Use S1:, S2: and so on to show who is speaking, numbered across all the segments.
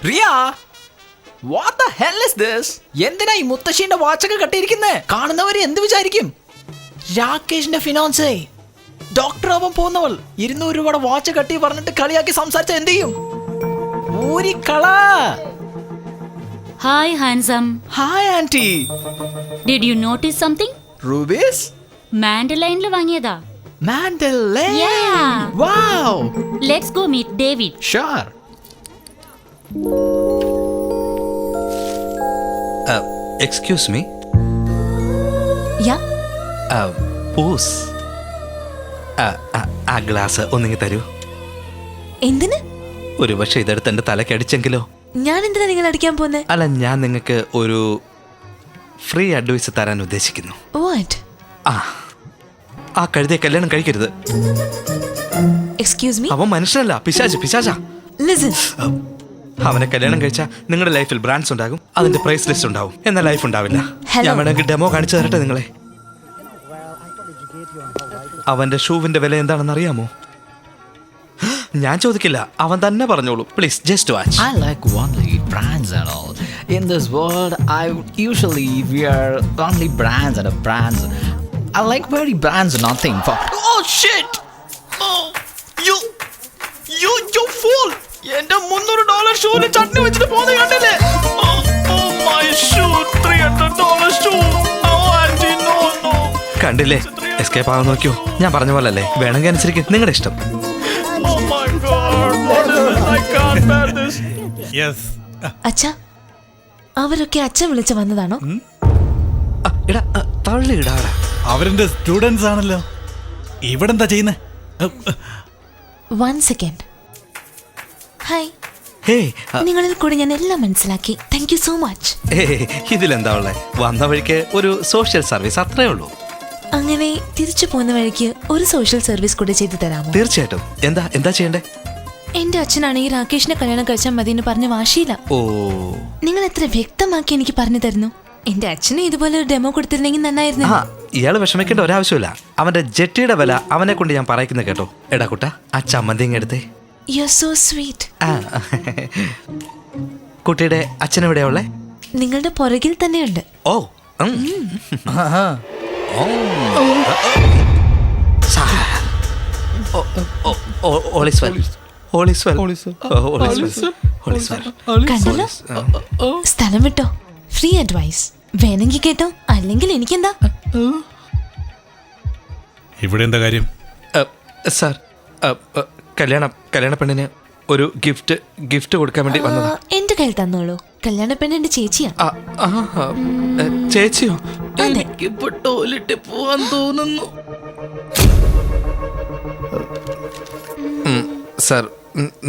S1: Riya, what the hell is this? എന്തിനാ ഈ മുത്തശ്ശീന്റെ വാച്ചൊക്കെ കട്ടിയിരിക്കുന്നേ? കാണുന്നവര് എന്ത് വിചാരിക്കും? രാകേഷിന്റെ ഫിനാൻസേ ഡോക്ടർ ആവാൻ പോകുന്നവൾ 200 രൂപയുടെ വാച്ച് കട്ടി പറഞ്ഞിട്ട് കളിയാക്കി സംസാരിച്ച എന്ത് ചെയ്യും? ഊരിക്കള.
S2: Hi handsome.
S1: Hi aunty.
S2: Did you notice something?
S1: Ruby's
S2: മാൻഡലൈനിൽ വാങ്ങിയതാ.
S1: Mandeline.
S2: Yeah.
S1: Wow.
S2: Let's go meet David.
S1: Sure.
S3: Excuse me.
S2: Yeah.
S3: പൂസ്. ആ ഗ്ലാസ് ഒന്നിങ്ങി തരൂ.
S4: എന്തിന്?
S3: ഒരു പക്ഷെ ഇതെടുത്ത് എന്റെ തലക്ക് അടിച്ചെങ്കിലോ?
S4: ഞാൻ എന്തിനാ നിങ്ങൾ അടിക്കാൻ പോന്നെ?
S3: അല്ല, ഞാൻ നിങ്ങൾക്ക് ഒരു ഫ്രീ അഡ്വൈസ് തരാൻ ഉദ്ദേശിക്കുന്നു.
S4: വാട്ട്?
S3: ആ കഴുതിയെ കല്യാണം കഴിക്കരുത്.
S4: Excuse me.
S3: അവൻ മനുഷ്യനല്ല, പിശാചാ.
S4: ലിസൺ.
S3: അവനെ കല്യാണം കഴിച്ചാൽ നിങ്ങളുടെ ലൈഫിൽ ബ്രാൻഡ്സ് ഉണ്ടാകും, അതിന്റെ പ്രൈസ് ലിസ്റ്റ് ഉണ്ടാവും, എന്നാൽ ലൈഫ് ഉണ്ടാവില്ല. ഞാൻ വേണമെങ്കിൽ ഡെമോ കാണിച്ചു തരട്ടെ നിങ്ങളെ. അവന്റെ ഷൂവിന്റെ വില എന്താണെന്ന് അറിയാമോ? ഞാൻ ചോദിക്കില്ല, അവൻ തന്നെ പറഞ്ഞോളൂ. Please just watch.
S1: I like only brands and all. In this world, I usually wear only brands and brands. I like wearing brands, nothing for. Oh shit! Oh, you fool! എന്റെ $300 ഷൂവിന് ചട്നി വെച്ചിട്ട് പോകുന്നത് കണ്ടില്ലേ? Oh my shoe, $300 shoe. Oh auntie, no.
S3: കണ്ടില്ലേ, escape ആവാൻ നോക്കിയോ? ഞാൻ പറഞ്ഞ പോലെ അല്ലേ, വേണമെങ്കിൽ അനുസരിക്കും, നിങ്ങളുടെ ഇഷ്ടം.
S1: Oh my god, what is this? I can't bear this.
S5: Yes.
S4: അച്ഛാ, അവരൊക്കെ അച്ഛൻ വിളിച്ച് വന്നതാണോ?
S3: ഇടാ, തള്ളി ഇടാടാ.
S5: അവരെന്റെ സ്റ്റുഡൻസ് ആണല്ലോ. ഇവിടെ എന്താ ചെയ്യുന്നേ?
S4: 1 second. ഹായ്.
S3: ഹേ,
S4: നിങ്ങളിൽ കൂടെ ഞാൻ എല്ലാം മനസ്സിലാക്കി. Thank you so much.
S3: ഇതിലെന്താ ഉള്ളേ? വന്ന വഴിക്ക് ഒരു സോഷ്യൽ സർവീസ്, അത്രേ ഉള്ളൂ.
S4: അങ്ങനെ തിരിച്ചു പോകുന്ന വഴിക്ക് ഒരു സോഷ്യൽ സർവീസ് കൂടെ ചെയ്തു തരാമോ?
S3: തീർച്ചയായിട്ടും. എന്താ ചെയ്യണ്ടേ?
S4: എന്റെ അച്ഛനാണെങ്കിൽ രാകേഷിനെ കല്യാണം കഴിച്ചാൽ മതി എന്ന് പറഞ്ഞ വാശിയില്ല.
S3: ഓ,
S4: നിങ്ങൾ എത്ര വ്യക്തമാക്കി എനിക്ക് പറഞ്ഞു തരുന്നു. എന്റെ അച്ഛന് ഇതുപോലെ ഒരു ഡെമോ കൊടുത്തിരുന്നെങ്കിൽ നന്നായിരുന്നു.
S3: ഇയാള് വിഷമിക്കേണ്ട ഒരാവശ്യമില്ല. അവന്റെ ജെട്ടിയുടെ വില അവനെ കൊണ്ട് ഞാൻ പറയുന്നത് കേട്ടോ. എടാ കുട്ട, ആ ചമ്മന്തി എടുത്തേ.
S4: You are so sweet.
S3: കുട്ടിയുടെ അച്ഛനെവിടെയാ ഉള്ളേ?
S4: നിങ്ങളുടെ പുറകിൽ തന്നെയുണ്ട്.
S3: ഓ,
S4: കണ്ടല്ലോ, സ്ഥലം വിട്ടോ. ഫ്രീ അഡ്വൈസ് വേണമെങ്കിൽ കേട്ടോ, അല്ലെങ്കിൽ എനിക്കെന്താ.
S5: ഇവിടെ എന്താ കാര്യം?
S3: സാർ, കല്യാണ പെണ്ണിന് ഒരു ഗിഫ്റ്റ് കൊടുക്കാൻ വേണ്ടി വന്നതാ.
S4: എന്റെ കയ്യിൽ തന്നോളൂ. കല്യാണ പെണ്ണ് എന്റെ ചേച്ചിയാ.
S3: ചേച്ചിയോ?
S4: അതെ.
S3: ഇപ്പൊ ടോയ്ലറ്റിൽ പോവാൻ തോന്നുന്നു. സാർ,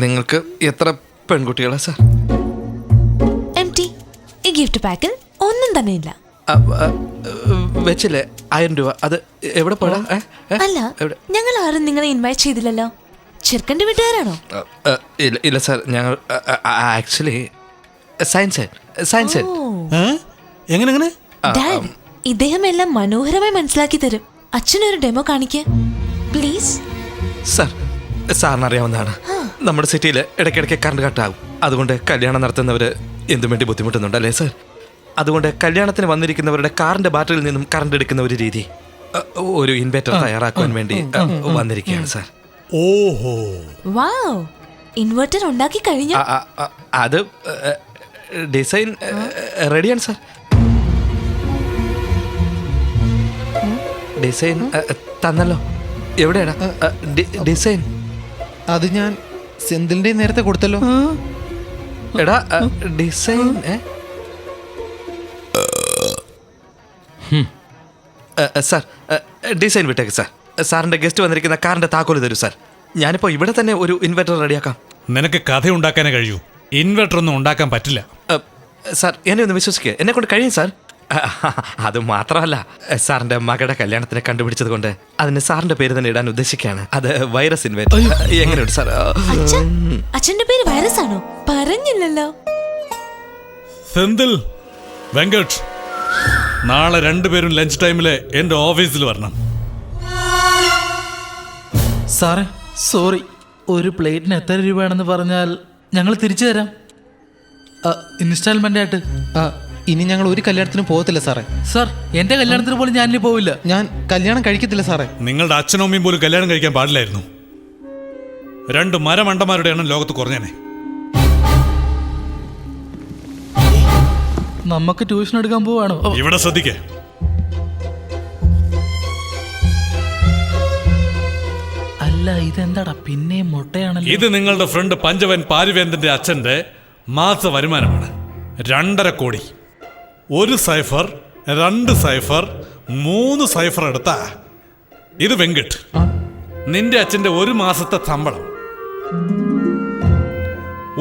S3: നിങ്ങൾക്ക് എത്ര പെൺകുട്ടികളാ സാർ?
S4: എംപ്റ്റി. ഈ ഗിഫ്റ്റ് പാക്കിൽ ഒന്നും തന്നെ ഇല്ല.
S3: വെച്ചില്ലേ 1000 രൂപ? അത് എവിടെ പോടാ?
S4: അല്ല, ഞങ്ങൾ ആരും നിങ്ങളെ ഇൻവൈറ്റ് ചെയ്തില്ലല്ലോ. ചെറുക്കൻ്റെ വീട്ടുകാരാണോ?
S3: ഇല്ല സാർ, ഞങ്ങൾ ആക്ച്വലി സയൻസ്.
S5: എങ്ങനെ?
S4: ഡാഡ്, ഇദ്ദേഹം എല്ലാം മനോഹരമായി മനസ്സിലാക്കി തരും. അച്ഛനൊരു ഡെമോ കാണിക്കേ പ്ലീസ്.
S3: സാറിന് അറിയാവുന്നതാണ്, നമ്മുടെ സിറ്റിയിൽ ഇടയ്ക്കിടയ്ക്ക് കറണ്ട് കട്ടാകും. അതുകൊണ്ട് കല്യാണം നടത്തുന്നവർ എന്തും വേണ്ടി ബുദ്ധിമുട്ടുന്നുണ്ടല്ലേ സാർ? അതുകൊണ്ട് കല്യാണത്തിന് വന്നിരിക്കുന്നവരുടെ കാറിന്റെ ബാറ്ററിയിൽ നിന്നും കറണ്ട് എടുക്കുന്ന ഒരു രീതി, ഒരു ഇൻവെർട്ടർ തയ്യാറാക്കാൻ വേണ്ടി വന്നിരിക്കുകയാണ് സാർ.
S5: ഓഹോ,
S4: വാവ്, ഇൻവെർട്ടർ ഉണ്ടാക്കി കഴിഞ്ഞു.
S3: അത് ഡിസൈൻ റെഡിയാണ് സാർ. ഡിസൈൻ തന്നല്ലോ. എവിടെയാണ് ഡിസൈൻ?
S6: അത് ഞാൻ സെന്തിലിന്റെ നേരത്തെ കൊടുത്തല്ലോ.
S3: എടാ, ഡിസൈൻ സാർ, ഡിസൈൻ വിട്ടേക്ക് സാർ. സാറിന്റെ ഗസ്റ്റ് വന്നിരിക്കുന്ന കാറിന്റെ താക്കോല് തരൂ സാർ. ഞാനിപ്പോ ഇവിടെ തന്നെ ഒരു ഇൻവെർട്ടർ റെഡിയാക്കാം.
S5: നിനക്ക് കഥ ഉണ്ടാക്കാനേ കഴിയൂ, ഇൻവെർട്ടർ ഒന്നും ഉണ്ടാക്കാൻ പറ്റില്ല.
S3: സാർ, എന്നെ ഒന്ന് വിശ്വസിക്കുക, എന്നെ കൊണ്ട് കഴിയും സാർ. അത് മാത്രമല്ല, സാറിന്റെ മകളുടെ കല്യാണത്തിന് കണ്ടുപിടിച്ചത് കൊണ്ട് അതിന് സാറിന്റെ പേര് തന്നെ ഇടാൻ ഉദ്ദേശിക്കുകയാണ്. അത് വൈറസ് ഇൻവെർട്ടർ. എങ്ങനെയുണ്ട് സാർ?
S4: അച്ഛന്റെ പേര് വൈറസ് ആണോ? പറഞ്ഞില്ലല്ലോ.
S5: സെന്തിൽ, വെങ്കട്ട്, നാളെ 2 പേരും ലഞ്ച് ടൈമില് എന്റെ ഓഫീസിൽ വരണം.
S6: സാറേ, സോറി, ഒരു പ്ലേറ്റിന് എത്ര രൂപയാണെന്ന് പറഞ്ഞാൽ
S7: ഞങ്ങൾ തിരിച്ചു തരാം, ഇൻസ്റ്റാൾമെന്റ് ആയിട്ട്.
S6: ഇനി ഞങ്ങൾ ഒരു കല്യാണത്തിനും പോകത്തില്ല സാറേ.
S7: സാർ, എന്റെ കല്യാണത്തിന് പോലും ഞാനിനി പോവില്ല.
S6: ഞാൻ കല്യാണം കഴിക്കത്തില്ല സാറേ.
S5: നിങ്ങളുടെ അച്ഛനും അമ്മയും പോലും കല്യാണം കഴിക്കാൻ പാടില്ലായിരുന്നു. 2 മരമണ്ടന്മാരുടെ എണ്ണം ലോകത്ത് കുറഞ്ഞേനെ.
S7: നമുക്ക് ട്യൂഷൻ എടുക്കാൻ പോവാണോ?
S5: ഇവിടെ ശ്രദ്ധിക്കേ.
S7: അല്ല, ഇതെന്താടാ പിന്നെയും മുട്ടയാണല്ലോ.
S5: ഇത് നിങ്ങളുടെ ഫ്രണ്ട് പഞ്ചവൻ പാരിവേന്ദ്രന്റെ അച്ഛന്റെ മാസ വരുമാനമാണ്. 2.5 കോടി. 1 സൈഫർ, 2 സൈഫർ, 3 സൈഫർ എടുത്താ ഇത് വെങ്കട്ട്. നിന്റെ അച്ഛന്റെ 1 മാസത്തെ ശമ്പളം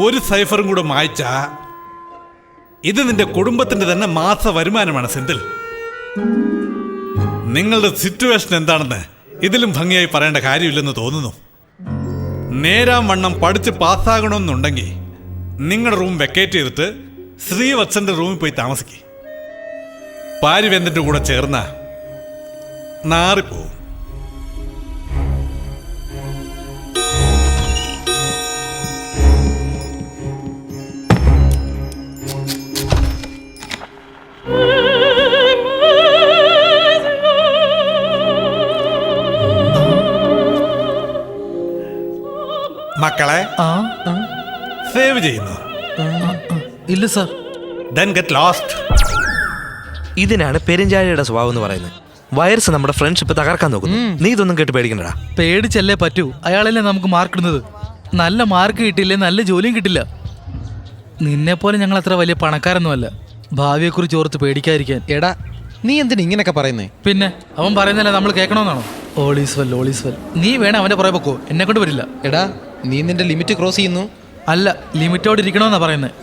S5: 1 സൈഫറും കൂടെ മായ്ച്ച ഇത് നിന്റെ കുടുംബത്തിന്റെ തന്നെ മാസ വരുമാനമാണ്. സെന്തിൽ, നിങ്ങളുടെ സിറ്റുവേഷൻ എന്താണെന്ന് ഇതിലും ഭംഗിയായി പറയേണ്ട കാര്യമില്ലെന്ന് തോന്നുന്നു. നേരാം വണ്ണം പഠിച്ച് പാസ്സാകണമെന്നുണ്ടെങ്കിൽ നിങ്ങളുടെ റൂം വെക്കേറ്റ് ചെയ്തിട്ട് ശ്രീവത്സന്റെ റൂമിൽ പോയി താമസിക്കുക. പാരിവേന്ദ്രന്റെ കൂടെ ചേർന്ന നാറിപ്പോവും. മക്കളെ സേവ് ചെയ്യുന്നു.
S7: ഇല്ല സാർ.
S5: Then get lost.
S3: ഇതിനാണ് പെരുഞ്ചാഴിയുടെ സ്വഭാവം എന്ന് പറയുന്നത്. വൈറസ് നമ്മുടെ ഫ്രണ്ട്ഷിപ്പ് തകർക്കാൻ നോക്കുന്നു. നീ ഇതൊന്നും കേട്ട് പേടിക്കണ്ടടാ.
S7: പേടിച്ചല്ലേ പറ്റൂ. അയാളല്ലേ നമുക്ക് മാർക്ക് ഇടുന്നത്. നല്ല മാർക്ക് കിട്ടിയില്ലേ നല്ല ജോലിയും കിട്ടില്ല. നിന്നെ പോലെ ഞങ്ങൾ അത്ര വലിയ പണക്കാരൊന്നുമല്ല. ഭാവിയെക്കുറിച്ച് ഓർത്ത് പേടിക്കാതിരിക്കാൻ.
S6: എടാ, നീ എന്തിനാ ഇങ്ങനെയൊക്കെ പറയുന്നേ?
S7: പിന്നെ അവൻ പറയുന്നല്ലേ നമ്മൾ കേൾക്കണമെന്നാണോ? ഓളീസ് വെൽ, ഓളീസ് വെൽ. നീ വേണം അവന്റെ പുറകെ പൊക്കോ, എന്നെ കൊണ്ട് വരില്ല.
S6: എടാ, നീ നിന്റെ ലിമിറ്റ് ക്രോസ് ചെയ്യുന്നു.
S7: അല്ല, ലിമിറ്റോട് ഇരിക്കണമെന്നാ പറയുന്നത്.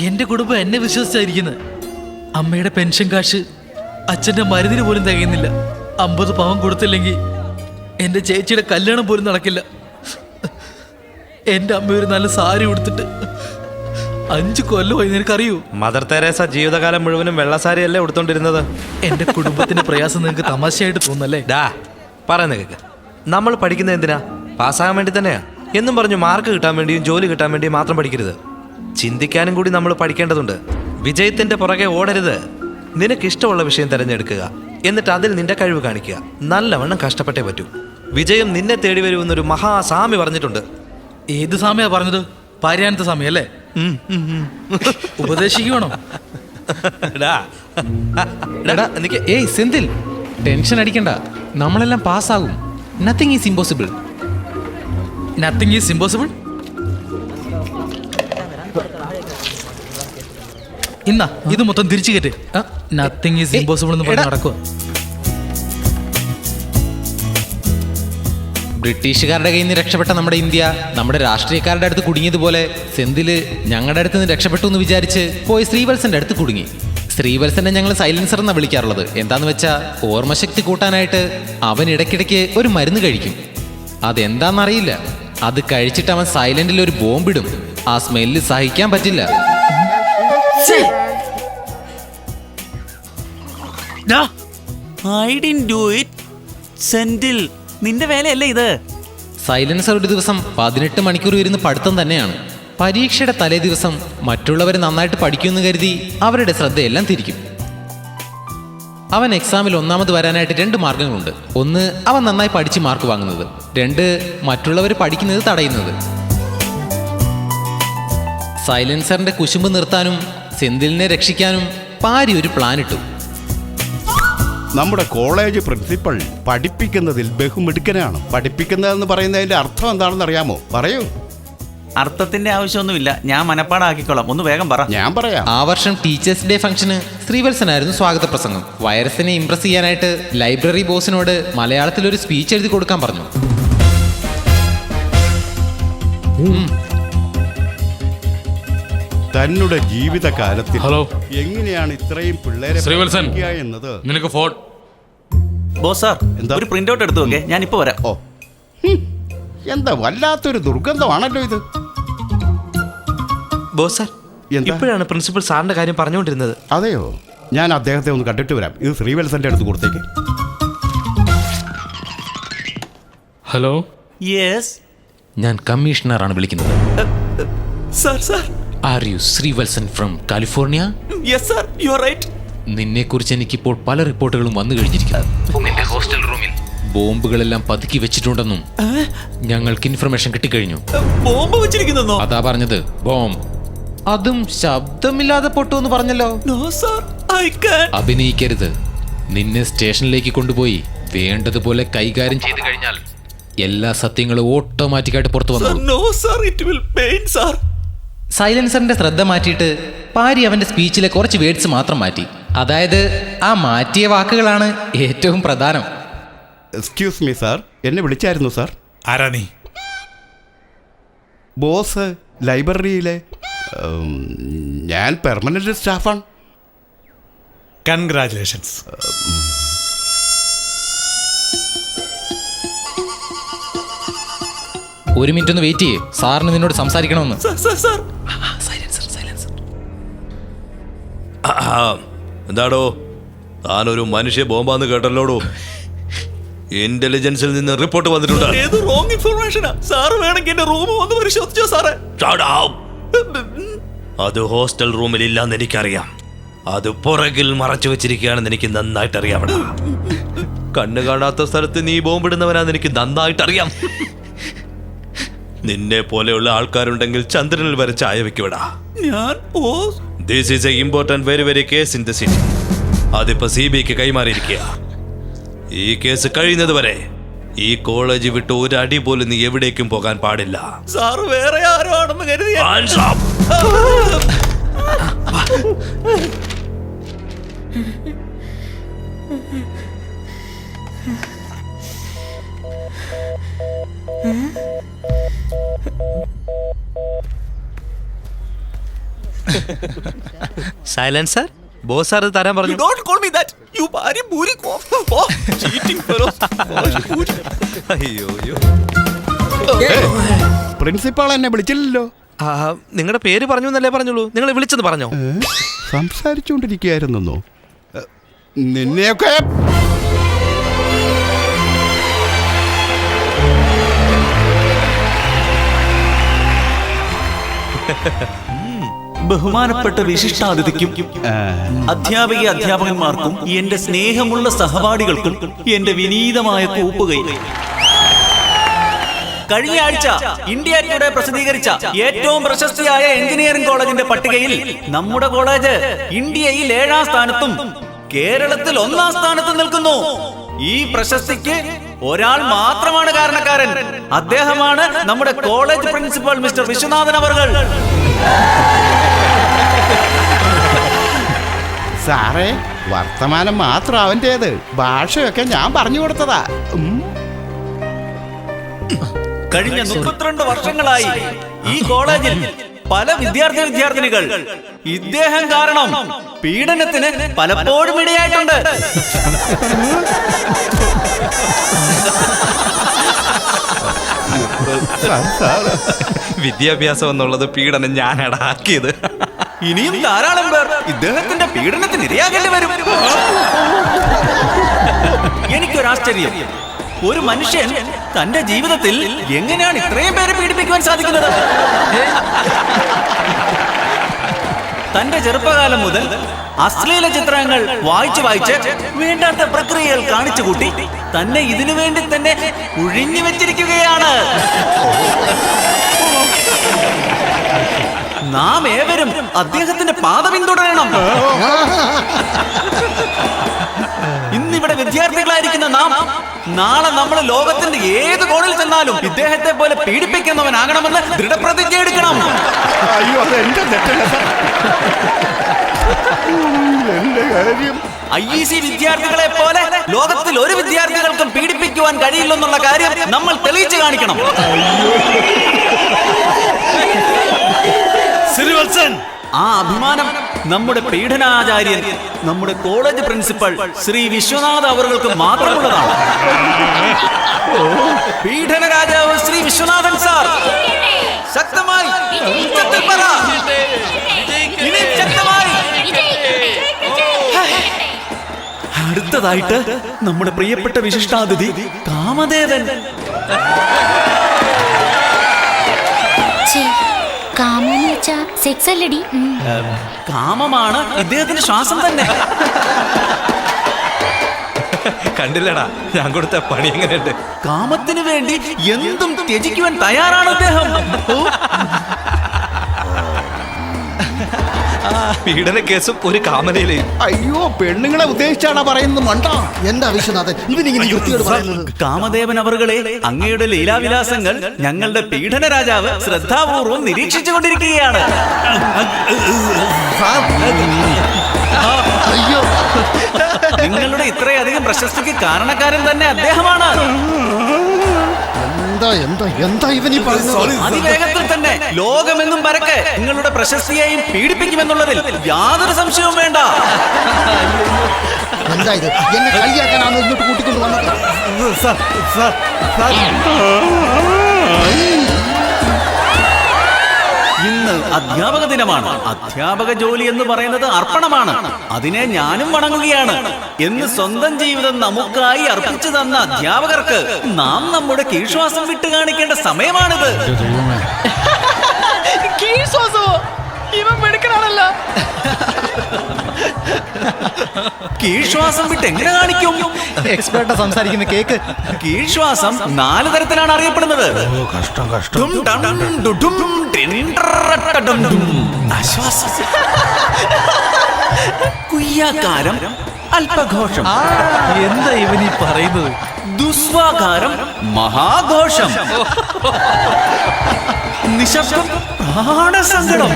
S7: എന്റെ കുടുംബം എന്നെ വിശ്വസിച്ചായിരിക്കുന്നത്. അമ്മയുടെ പെൻഷൻ കാശ് അച്ഛന്റെ മരുന്നിന് പോലും തികയുന്നില്ല. 50 പവൻ കൊടുത്തില്ലെങ്കിൽ എന്റെ ചേച്ചിയുടെ കല്യാണം പോലും നടക്കില്ല. എന്റെ അമ്മ ഒരു നല്ല സാരി ഉടുത്തിട്ട് 5 കൊല്ലമായി, നിനക്കറിയൂ?
S3: മദർ തെരേസ ജീവിതകാലം മുഴുവനും വെള്ളസാരിയല്ലേ ഉടുത്തോണ്ടിരുന്നത്.
S7: എന്റെ കുടുംബത്തിന്റെ പ്രയാസം നിങ്ങൾക്ക് തമാശയായിട്ട് തോന്നല്ലേ?
S3: ഡാ, പറയുന്ന കേക്ക്. നമ്മൾ പഠിക്കുന്നത് എന്തിനാ? പാസ്സാകാൻ വേണ്ടി തന്നെയാ. എന്നും പറഞ്ഞു മാർക്ക് കിട്ടാൻ വേണ്ടിയും ജോലി കിട്ടാൻ വേണ്ടിയും മാത്രം പഠിക്കരുത്. ചിന്തിക്കാനും കൂടി നമ്മൾ പഠിക്കേണ്ടതുണ്ട്. വിജയത്തിന്റെ പുറകെ ഓടരുത്. നിനക്ക് ഇഷ്ടമുള്ള വിഷയം തിരഞ്ഞെടുക്കുക, എന്നിട്ട് അതിൽ നിന്റെ കഴിവ് കാണിക്കുക. നല്ലവണ്ണം കഷ്ടപ്പെട്ടേ പറ്റൂ. വിജയം നിന്നെ തേടി വരുമെന്നൊരു മഹാസ്വാമി പറഞ്ഞിട്ടുണ്ട്.
S7: ഏത് സ്വാമിയാ പറഞ്ഞത്? പാര്യാനത്തെ സ്വാമി അല്ലേ? ഉപദേശിക്കണോ?
S6: ഏയ് സെന്തിൽ, ടെൻഷൻ അടിക്കണ്ട. നമ്മളെല്ലാം പാസ്സാകും. Nothing is impossible.
S7: Nothing is impossible. ഇന്നാ ഇത് മൊത്തം തിരിച്ചു കയറ്റ്. നത്തിങ് ഈസ് ഇമ്പോസിബിൾ എന്ന് പറഞ്ഞ് നടക്കുക.
S6: ബ്രിട്ടീഷുകാരുടെ കയ്യിൽ നിന്ന് രക്ഷപ്പെട്ട നമ്മുടെ ഇന്ത്യ നമ്മുടെ രാഷ്ട്രീയക്കാരുടെ അടുത്ത് കുടുങ്ങിയതുപോലെ സെന്തില് ഞങ്ങളുടെ അടുത്ത് നിന്ന് രക്ഷപ്പെട്ടു എന്ന് വിചാരിച്ച് പോയി ശ്രീവത്സന്റെ അടുത്ത് കുടുങ്ങി. ശ്രീവത്സനെ ഞങ്ങൾ സൈലൻസർ എന്നാണ് വിളിക്കാറുള്ളത്. എന്താന്ന് വെച്ചാൽ ഓർമ്മശക്തി കൂട്ടാനായിട്ട് അവൻ ഇടയ്ക്കിടയ്ക്ക് ഒരു മരുന്ന് കഴിക്കും. അതെന്താണെന്നറിയില്ല. അത് കഴിച്ചിട്ട് അവൻ സൈലന്റിൽ ഒരു ബോംബിടും. ആ സ്മെല്ല് സഹിക്കാൻ പറ്റില്ല.
S8: I didn't do it. Senthil, നിന്റെ വേലയല്ലേ ഇത്?
S6: സൈലൻസർ ഒരു ദിവസം 18 മണിക്കൂർ ഇരുന്ന് പഠിത്തം തന്നെയാണ്. പരീക്ഷയുടെ തലേ ദിവസം മറ്റുള്ളവർ നന്നായിട്ട് പഠിക്കുമെന്ന് കരുതി അവരുടെ ശ്രദ്ധയെല്ലാം തിരിക്കും. അവൻ എക്സാമിൽ ഒന്നാമത് വരാനായിട്ട് 2 മാർഗങ്ങളുണ്ട്. 1, അവൻ നന്നായി പഠിച്ച് മാർക്ക് വാങ്ങുന്നത്. 2, മറ്റുള്ളവർ പഠിക്കുന്നത് തടയുന്നത്. സൈലൻസറിന്റെ കുശുമ്പ് നിർത്താനും സെന്തിലിനെ രക്ഷിക്കാനും പാരി ഒരു പ്ലാൻ ഇട്ടു.
S9: നമ്മുടെ കോളേജ് പ്രിൻസിപ്പൽ പഠിപ്പിക്കുന്നതിൽ ബഹുമിടുക്കനാണ്. പഠിപ്പിക്കുന്നതെന്ന് പറയുന്നതിന്റെ അർത്ഥം എന്താണെന്ന് അറിയാമോ? പറയൂ.
S8: അർത്ഥത്തിന്റെ ആവശ്യമൊന്നുമില്ല, ഞാൻ മനപ്പാടാക്കിക്കോളാം. ഒന്ന് വേഗം പറ.
S9: ഞാൻ പറയാം.
S6: ആ വർഷം ടീച്ചേഴ്സ് ഡേ ഫംഗ്ഷന് ശ്രീവത്സനായിരുന്നു സ്വാഗത പ്രസംഗം. വൈറസിനെ ഇംപ്രസ് ചെയ്യാനായിട്ട് ലൈബ്രറി ബോസിനോട് മലയാളത്തിൽ ഒരു സ്പീച്ച് എഴുതി കൊടുക്കാൻ പറഞ്ഞു.
S9: തന്നുടെ ജീവിതകാലത്തിൽ
S5: ഹലോ,
S9: എങ്ങനെയാണ് ഇത്രയും പിള്ളേരെ
S5: ശ്രീവത്സൻ,
S9: പഠിപ്പിക്കുക എന്നത്.
S5: നിനക്ക് ഫോൺ.
S8: ബോസ് സാർ,
S9: എന്താ?
S8: ഒരു പ്രിന്റ് ഔട്ട് എടുത്തു നോക്കേ, ഞാൻ ഇപ്പൊ വരാം.
S9: ഓ, എന്താ വല്ലാത്തൊരു ദുർഗന്ധമാണല്ലോ ഇത്.
S3: ബോസ് സാർ,
S9: എന്താ?
S3: ഇപ്പോഴാണ് പ്രിൻസിപ്പൽ സാറിന്റെ കാര്യം പറഞ്ഞുകൊണ്ടിരുന്നത്.
S9: അതെയോ? ഞാൻ അദ്ദേഹത്തെ ഒന്ന് കണ്ടിട്ട് വരാം. ഇത് ശ്രീവത്സന്റെ അടുത്ത് കൊടുത്തേക്ക്.
S5: ഹലോ.
S8: യെസ്.
S6: ഞാൻ കമ്മീഷണറാണ് വിളിക്കുന്നത്.
S8: Sir sir
S6: are you Sreevalsan from California?
S8: Yes sir, you are right.
S6: നിന്നെ കുറിച്ച് എനിക്കിപ്പോൾ പല റിപ്പോർട്ടുകളും വന്നു കഴിഞ്ഞിരിക്കുന്നു. നിന്റെ ഹോസ്റ്റൽ റൂമിൽ ബോംബുകളെല്ലാം പതുക്കി വെച്ചിട്ടുണ്ടെന്നും ഞങ്ങൾക്ക് ഇൻഫർമേഷൻ കിട്ടിക്കഴിഞ്ഞു.
S8: ബോംബ് വെച്ചിരിക്കുന്നോ?
S6: അതാ പറഞ്ഞത്, ബോംബ്. അതും ശബ്ദമില്ലാതെ പൊട്ടു എന്ന് പറഞ്ഞല്ലോ.
S8: No sir, I can.
S6: അഭിനയിക്കരുത്. നിന്നെ സ്റ്റേഷനിലേക്ക് കൊണ്ടുപോയി വേണ്ടതുപോലെ കൈകാര്യം ചെയ്തു കഴിഞ്ഞാൽ എല്ലാ സത്യങ്ങളും ഓട്ടോമാറ്റിക്കായിട്ട് പുറത്തു വന്നു.
S8: No sir, it will pain sir.
S6: സൈലൻസറിന്റെ ശ്രദ്ധ മാറ്റിയിട്ട് പാരി അവന്റെ സ്പീച്ചിലെ കുറച്ച് വേർഡ്സ് മാത്രം മാറ്റി. അതായത് ആ മാറ്റിയ വാക്കുകളാണ് ഏറ്റവും പ്രധാനം.
S9: എക്സ്ക്യൂസ് മീ സാർ, എന്നെ വിളിച്ചായിരുന്നു സാർ.
S5: ആരാ നീ?
S9: ബോസ് ലൈബ്രറിയിലെ ഞാൻ പെർമനന്റ് സ്റ്റാഫാണ്.
S5: കൺഗ്രാറ്റുലേഷൻസ്.
S6: ഒരു മിനിറ്റ് ഒന്ന് വെയിറ്റ് ചെയ്യേ, സാറിന് നിന്നോട് സംസാരിക്കണമെന്ന്.
S3: എന്താടോ, താനൊരു മനുഷ്യ ബോംബാന്ന് കേട്ടല്ലോടോ. ഇന്റലിജൻസിൽ നിന്ന് റിപ്പോർട്ട് വന്നിട്ടുണ്ട്.
S8: ഏത് റോങ് ഇൻഫർമേഷനാ? സാർ വേണമെങ്കിൽ എന്റെ റൂം ഒന്ന് പരിശോധിച്ചോ സാറേ.
S3: അത് ഹോസ്റ്റൽ റൂമിൽ ഇല്ലാന്ന് എനിക്കറിയാം. അത് പുറകിൽ മറച്ചു വെച്ചിരിക്കുകയാണെന്ന് എനിക്ക് നന്നായിട്ട് അറിയാം. കണ്ണു കാണാത്ത സ്ഥലത്ത് നീ ബോംബിടുന്നവനാന്ന് എനിക്ക് നന്നായിട്ട് അറിയാം. നിന്നെ പോലെയുള്ള ആൾക്കാരുണ്ടെങ്കിൽ ചന്ദ്രനിൽ വരെ ചായ വെക്കുവിടാ. This is a important very very case in the city. അതിപ്പോ CBIക്ക് കൈമാറിയിരിക്കുക. ഈ കേസ് കഴിയുന്നത് വരെ ഈ കോളേജ് വിട്ട് ഒരു അടി പോലും നീ എവിടേക്കും പോകാൻ പാടില്ല.
S8: സാർ വേറെ ആരോ ആണെന്ന് കരുതി.
S3: സൈലൻസർ, ബോസ് സാർ തരാൻ പറഞ്ഞു.
S8: Don't call me that. You are booty cough. Cheating fellows.
S3: അയ്യോ.
S9: പ്രിൻസിപ്പാൾ എന്നെ വിളിച്ചില്ലല്ലോ.
S3: നിങ്ങളുടെ പേര് പറഞ്ഞു എന്നല്ലേ പറഞ്ഞുള്ളൂ. നിങ്ങൾ വിളിച്ചെന്ന് പറഞ്ഞോ?
S9: സംസാരിച്ചുകൊണ്ടിരിക്കുകയായിരുന്നോ? നിന്നെയൊക്കെ
S8: ബഹുമാനപ്പെട്ട വിശിഷ്ടാതിഥിക്കും അധ്യാപകന്മാർക്കും എന്റെ സ്നേഹമുള്ള സഹപാഠികൾക്കും എന്റെ വിനീതമായ കൂപ്പുകൈ. കഴിഞ്ഞ ആഴ്ച ഇന്ത്യ ടുഡേ പ്രസിദ്ധീകരിച്ച ഏറ്റവും പ്രശസ്തിയായ എഞ്ചിനീയറിംഗ് കോളേജിന്റെ പട്ടികയിൽ നമ്മുടെ കോളേജ് ഇന്ത്യയിൽ 7ാം സ്ഥാനത്തും കേരളത്തിൽ 1ാം സ്ഥാനത്തും നിൽക്കുന്നു. ഈ പ്രശസ്തിക്ക് ഒരാൾ മാത്രമാണ് കാരണക്കാരൻ. അദ്ദേഹമാണ് നമ്മുടെ കോളേജ് പ്രിൻസിപ്പൽ മിസ്റ്റർ വിശ്വനാഥൻ അവർകൾ.
S9: സാറേ, വർത്തമാനം മാത്രം അവൻ്റേത്, ഭാഷയൊക്കെ ഞാൻ പറഞ്ഞു കൊടുത്തതാ.
S8: കഴിഞ്ഞ 32 വർഷങ്ങളായി ഈ കോളേജിൽ പല വിദ്യാർത്ഥിനികൾ ഇദ്ദേഹം കാരണം പീഡനത്തിന് പലപ്പോഴും ഇടയായിട്ടുണ്ട്.
S3: വിദ്യാഭ്യാസം എന്നുള്ളത് പീഡനം ഞാനടാ ആക്കിയത്.
S8: ഇനിയും ധാരാളം പേർ ഇദ്ദേഹത്തിന്റെ പീഡനത്തിന് ഇരയാകേണ്ടി വരും. എനിക്കൊരാശ്ചര്യം, ഒരു മനുഷ്യൻ തന്റെ ജീവിതത്തിൽ എങ്ങനെയാണ് ഇത്രയും പേരെ പീഡിപ്പിക്കുവാൻ സാധിക്കുന്നത്? തന്റെ ചെറുപ്പകാലം മുതൽ അശ്ലീല ചിത്രങ്ങൾ വായിച്ച് വേണ്ടാത്ത പ്രക്രിയകൾ കാണിച്ചു കൂട്ടി തന്നെ ഇതിനു വേണ്ടി തന്നെ ഒഴിഞ്ഞു വെച്ചിരിക്കുകയാണ്. നാം ഏവരും അദ്ദേഹത്തിന്റെ പാത പിന്തുടരണം. ഇന്നിവിടെ വിദ്യാർത്ഥികളായിരിക്കുന്ന നാം നാളെ നമ്മൾ ലോകത്തിന്റെ ഏത് കോണിൽ ചെന്നാലും ഇദ്ദേഹത്തെ പോലെ പീഡിപ്പിക്കുന്നവനാകണമെന്ന് ദൃഢപ്രതിജ്ഞ എടുക്കണം.
S9: അയ്യോ, അത് എന്റെ തെറ്റല്ല സാർ. എന്റെ കാര്യം
S8: IEC വിദ്യാർത്ഥികളെ പോലെ ലോകത്തിൽ ഒരു വിദ്യാർത്ഥികൾക്കും പീഡിപ്പിക്കുവാൻ കഴിയില്ലെന്നുള്ള കാര്യം നമ്മൾ തെളിയിച്ചു കാണിക്കണം.
S5: ശ്രീവത്സൻ,
S8: ആ അഭിമാനം നമ്മുടെ പീഡനാചാര്യൻ, നമ്മുടെ കോളേജ് പ്രിൻസിപ്പൽ ശ്രീ വിശ്വനാഥ് അവർക്ക് മാത്രമുള്ളതാണ്. പീഡന രാജാവ് ശ്രീ വിശ്വനാഥൻ സാർ, ശക്തമായി ഉച്ചത്തിൽ പറ. ഇനിയും ശക്തമായി. അടുത്തതായിട്ട് നമ്മുടെ പ്രിയപ്പെട്ട വിശിഷ്ടാതിഥി കാമദേവൻ.
S2: കാമെന്ന് വെച്ചാ സെക്സ് അല്ലടി.
S8: കാമമാണ് ഇദ്ദേഹത്തിന്റെ ശ്വാസം തന്നെ.
S3: കണ്ടില്ലടാ ഞാൻ കൊടുത്ത പണി എങ്ങനെയുണ്ട്?
S8: കാമത്തിന് വേണ്ടി എന്തും ത്യജിക്കുവാൻ തയ്യാറാണ് അദ്ദേഹം.
S3: പീഡന കേസും ഒരു കാമനയിലെയും.
S9: അയ്യോ, പെണ്ണുങ്ങളെ ഉദ്ദേശിച്ചാണ് പറയുന്നത് മണ്ട.
S10: എന്താ വിശ്വനാഥൻ ഇവനിങ്ങനെ വൃത്തിയോട് പറയുന്നത്?
S8: കാമദേവൻ അവറുകളെ, അങ്ങയുടെ ലീലാവിലാസങ്ങൾ ഞങ്ങളുടെ പീഡന രാജാവ് ശ്രദ്ധാപൂർവം നിരീക്ഷിച്ചു കൊണ്ടിരിക്കുകയാണ്.
S10: അയ്യോ,
S8: നിങ്ങളുടെ ഇത്രയധികം പ്രശസ്തിക്ക് കാരണക്കാരൻ തന്നെ അദ്ദേഹമാണ്.
S10: എന്താ എന്താ എന്താ ഇവനീ പറയുന്നത്?
S8: അതിവേഗത്തിൽ തന്നെ ലോകമെന്നും പരക്കെ നിങ്ങളുടെ പ്രശസ്തിയെയും പീഡിപ്പിക്കുമെന്നുള്ളതിൽ യാതൊരു സംശയവും വേണ്ട.
S10: എന്താ ഇത്? എന്നെ കളിയാക്കാനാണ് ഇങ്ങോട്ട് കൂട്ടിക്കൊണ്ട് വന്നത്?
S8: ഇന്ന് അധ്യാപക ദിനമാണ്. അധ്യാപക ജോലി എന്ന് പറയുന്നത് അർപ്പണമാണ്. അതിനെ ഞാനും വണങ്ങുകയാണ്. എന്ന് സ്വന്തം ജീവിതം നമുക്കായി അർപ്പിച്ചു തന്ന അധ്യാപകർക്ക് നാം നമ്മുടെ കീഴ്ശ്വാസം വിട്ടു കാണിക്കേണ്ട സമയമാണിത്. കീഴ്ശ്വാസം വിട്ട് എങ്ങനെ കാണിക്കും?
S6: എക്സ്പേർട്ടാ സംസാരിക്കുന്ന കേക്ക്.
S8: കീഴ്ശ്വാസം 4 തരത്തിലാണ് അറിയപ്പെടുന്നത്. ഡും ഡം ഡുഡും ടിൻ ടറട്ടഡും ഡും. ആശ്വാസം, കുയ്യാക്കാരം, അല്പഘോഷം.
S7: എന്താ ഇവനീ പറയുന്നത്?
S8: ദുസ്വാകാരം, മഹാഘോഷം. നിശബ്ദം, പ്രാണസങ്കടം.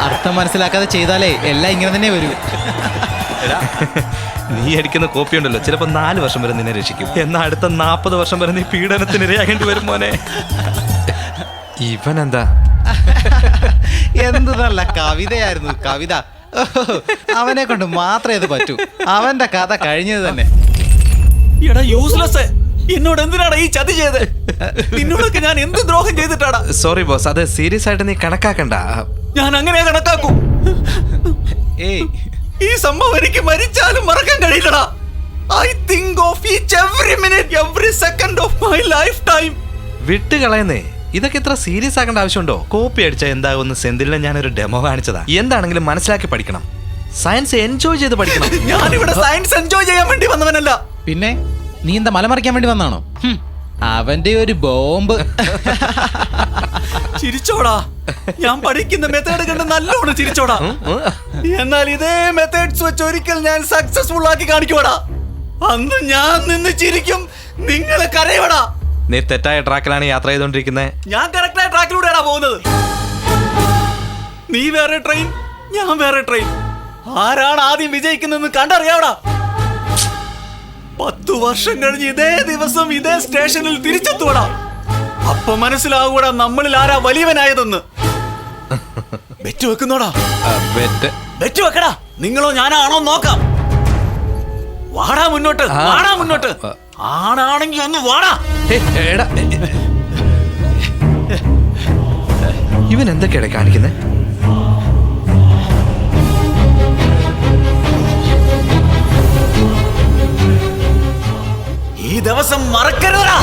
S6: അർത്ഥം മനസ്സിലാക്കാതെ ചെയ്താലേ എല്ലാം ഇങ്ങനെ തന്നെ വരൂ.
S3: നീ അടിക്കുന്ന കോപ്പി ഉണ്ടല്ലോ, ചിലപ്പോ 4 വർഷം വരെ നിന്നെ രക്ഷിക്കും. എന്നാ അടുത്ത 40 വർഷം വരെ നീ പീഡനത്തിന് ഇരയാകേണ്ടി വരും മോനെ. ഇവനെന്താ?
S6: എന്ത് നല്ല കവിതയായിരുന്നു കവിത. അവനെ കൊണ്ട് മാത്രമേ ഇത് പറ്റൂ. അവന്റെ കഥ കഴിഞ്ഞത് തന്നെ.
S8: എടാ യൂസ്ലെസ്, എന്നോട് എന്തിനാണ് ഈ ചതി ചെയ്ത്? നിന്നോടൊക്കെ ഞാൻ എന്ത് ദ്രോഹം ചെയ്തിട്ടാടാ?
S3: സോറി ബോസ്, അത് സീരിയസ് ആയിട്ട് നീ കണക്കാക്കണ്ട.
S8: ഞാൻ അങ്ങനെ കണക്കാക്കൂ?
S6: ഏയ്,
S8: ഈ സംഭവം എനിക്ക് മരിച്ചാലും മറക്കാൻ കഴിയില്ലടാ. I think of each every minute, every second of my lifetime.
S3: വിട്ടുകളയുന്നേ, ഇതൊക്കെ ഇത്ര സീരിയസ് ആക്കേണ്ട ആവശ്യമുണ്ടോ? കോപ്പി അടിച്ചാൽ എന്താകുമെന്ന് സെന്തിലിനെ ഞാനൊരു ഡെമോ കാണിച്ചതാ. എന്താണെങ്കിലും മനസ്സിലാക്കി പഠിക്കണം. സയൻസ് എൻജോയ് ചെയ്ത് പഠിക്കണം.
S8: ഞാനിവിടെ സയൻസ് എൻജോയ് ചെയ്യാൻ വേണ്ടി വന്നവനല്ല.
S6: പിന്നെ നീ എന്താ മലമറിക്കാൻ വേണ്ടി വന്നാണോ? അവന്റെ ഒരു ബോംബ്.
S8: ചിരിച്ചോടാ, ഞാൻ പഠിക്കുന്ന മെത്തേഡ് കണ്ട് നല്ലോണം ചിരിച്ചോടാ. എന്നാൽ ഇതേ മെത്തേഡ്സ് വെച്ച് ഒരിക്കൽ ഞാൻ സക്സസ്ഫുൾ ആക്കി കാണിക്കോടാ. അന്ന് ഞാൻ നിന്ന് ചിരിക്കും, നിങ്ങളെ കരയോടാ.
S3: നീ തെറ്റായ ട്രാക്കിലാണ് യാത്ര ചെയ്തോണ്ടിരിക്കുന്നത്.
S8: ഞാൻ കറക്റ്റായ ട്രാക്കിലൂടെയാണോ പോകുന്നത്? നീ വേറെ ട്രെയിൻ, ഞാൻ വേറെ ട്രെയിൻ. ആരാണ് ആദ്യം വിജയിക്കുന്നതെന്ന് കണ്ടറിയാവടാ. 10 വർഷം കഴിഞ്ഞ് ഇതേ ദിവസം ഇതേ സ്റ്റേഷനിൽ തിരിച്ചെത്തുവടാ. അപ്പൊ മനസ്സിലാവൂടാ നമ്മളിൽ ആരാ വലിയവനായതെന്ന്. ബെറ്റ് വെക്കുന്നോടാ. ബെറ്റ് വെക്കടാ. നിങ്ങളോ ഞാനാണോ നോക്കാം. വാടാ മുന്നോട്ട്, വാടാ മുന്നോട്ട്. ആണാണെങ്കി ഒന്ന് വാടാ.
S3: ഇവൻ എന്തൊക്കെയാണ് കാണിക്കുന്നത്?
S8: ഈ ദിവസം മറക്കരുതാ.